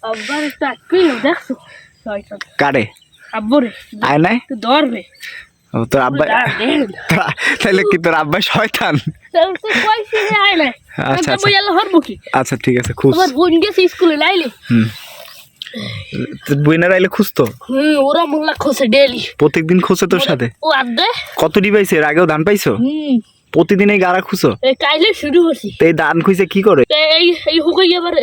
আব্বার টাকি দেখছো শয়তান কারে আব্বুরে আয় নাই তো ধরবে ও তোর আব্বা তাহলে কি তোর আব্বা শয়তান তাহলে তো কইছি যে আয় নাই আচ্ছা আমি এলা হরব কি আচ্ছা ঠিক আছে খুশ তোমার বোন গেছে স্কুলে লাইলে তোর বইনার আইলে খুঁজতো ওরা মোল্লা খোসে ডেইলি প্রত্যেকদিন খুঁজে তোর সাথে ও আদে কত পাইছে এর আগেও ধান পাইছো প্রতিদিন এই গাড়া খুঁজো এই কাইলে শুরু করছি তো এই ধান খুঁজে কি করে এই এই হুকই এবার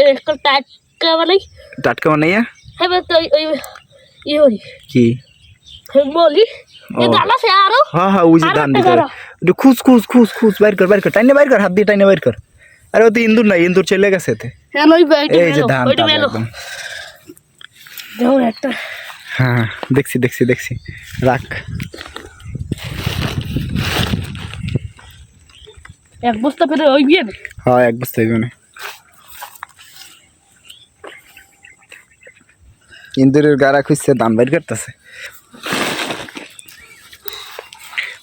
টাটকা বানাই টাটকা বানাইয়া এবার তো ওই ইহরি কি বলি এ দানা সে আরো হ্যাঁ হ্যাঁ ওই যে ধান দিতে একটু খুঁজ খুঁজ খুঁজ খুঁজ বাইর কর টাইনে বাইর কর হাত দিয়ে টাইনে বাইর কর আরে ও তো ইন্দুর নাই ইন্দুর চলে গেছে এতে হ্যাঁ ওই এই যে ধান একদম যাও একটা হ্যাঁ দেখছি রাখ এক বস্তা ফেলে ওই গিয়ে হ্যাঁ এক বস্তা হইবে না ইন্দুরের গাড়া খুঁজছে ধান বাইর করতেছে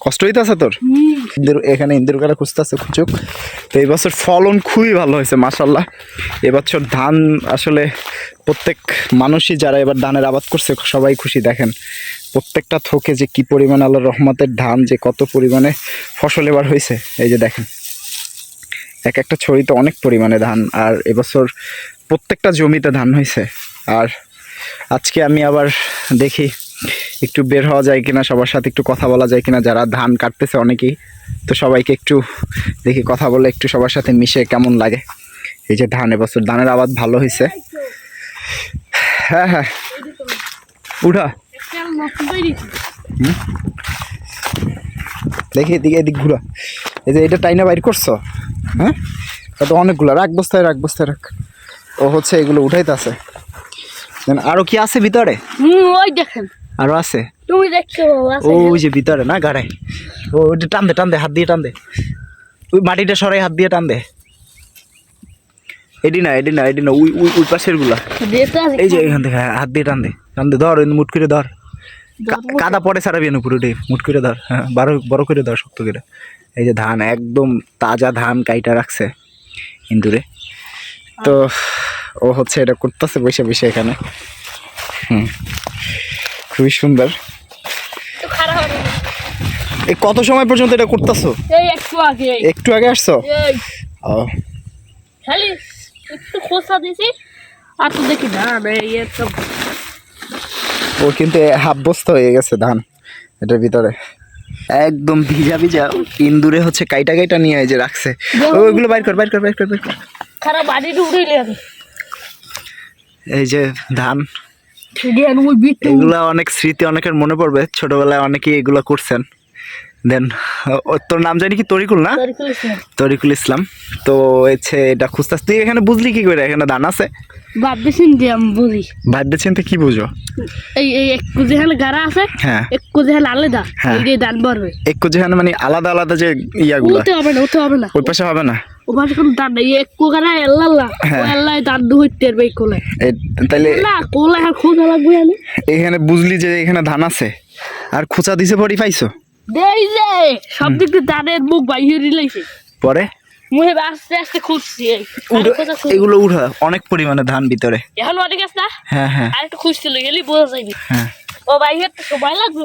কষ্ট হইতেছে তোর এখানে ইন্দুর গাড়া খুঁজতেছে খুঁজুক তো এই বছর ফলন খুবই ভালো হয়েছে মাশাল্লাহ এবছর ধান আসলে প্রত্যেক মানুষই যারা এবার ধানের আবাদ করছে সবাই খুশি দেখেন প্রত্যেকটা থোকে যে কি পরিমাণ আল্লাহর রহমতের ধান যে কত পরিমাণে ফসল এবার হয়েছে এই যে দেখেন এক একটা ছড়িতে অনেক পরিমাণে ধান আর এবছর প্রত্যেকটা জমিতে ধান হয়েছে আর আজকে আমি আবার দেখি একটু বের হওয়া যায় কিনা সবার সাথে একটু কথা বলা যায় কিনা যারা ধান কাটতেছে অনেকেই তো সবাইকে একটু দেখি কথা বলে একটু সবার সাথে মিশে কেমন লাগে এই যে ধান এবছর ধানের আবাদ ভালো হয়েছে হ্যাঁ হ্যাঁ উঠা দেখি এদিক ঘুরা এই যে এটা টাইনা বাইর করছো হ্যাঁ এটা অনেকগুলো রাখ বস্তায় রাখ ও হচ্ছে এগুলো উঠাইতেছে আরো কি আছে ভিতরে ওই দেখেন আরো আছে তুমি দেখছো ওই যে ভিতরে না গাড়াই ও ওইটা টান দে হাত দিয়ে টান দে ওই মাটিটা সরাই হাত দিয়ে টান দে এডি না ওই পাশের গুলা এই যে এখান থেকে হাত দিয়ে টান দে ধর মুট করে ধর কাদা পরে সারাবি না পুরোটাই মুট করে ধর হ্যাঁ বড় করে ধর শক্ত করে এই যে ধান একদম তাজা ধান কাইটা রাখছে ইন্দুরে তো ও হচ্ছে এটা করতেছে বসে এখানে খুবই সুন্দর এই কত সময় পর্যন্ত এটা করতেছো একটু আগে আসছো ও খালি একটু খোসা দিছি আর তো দেখি ধান এই সব ও কিন্তু হাফ বস্তা হয়ে গেছে ধান এটার ভিতরে একদম ভিজা ইন্দুরে হচ্ছে কাইটা নিয়ে এই যে রাখছে ওইগুলো বাইর কর খারাপ বাড়ি উড়াইলে এই যে ধান এগুলা অনেক স্মৃতি অনেকের মনে পড়বে ছোটবেলায় অনেকেই এগুলা করছেন দেন তোর নাম জানি কি তরিকুল না তরিকুল ইসলাম তো হচ্ছে এটা খুঁজতাস তুই এখানে বুঝলি কি করে এখানে ধান আছে ভাবতেছেন যে আমি বুঝি ভাবতেছেন তো কি বুঝো এই এক যেখানে গাড়া আছে হ্যাঁ এক যেখানে আলাদা এই যে ধান ভরবে এক যেখানে মানে আলাদা যে ইয়াগুলো ওতে হবে না ওই পাশে হবে না ও পাশে কোন ধান নেই এক গাড়া আল্লাহ আল্লাহ ধান দুইতের বেই কোলে তাইলে না কোলে আর খোঁজা লাগবে আমি এখানে বুঝলি যে এখানে ধান আছে আর খোঁচা দিছে পড়ি পাইছো দেই যে সব দিক দিয়ে ধানের মুখ বাইরে লাইছে পরে মুহে আস্তে খুঁজছি এগুলো উঠা অনেক পরিমাণে ধান ভিতরে এখন অনেক আছে না হ্যাঁ আর একটু খুঁজছিল গেলি বোঝা যাইবি হ্যাঁ ও বাইরে তো সময় লাগবে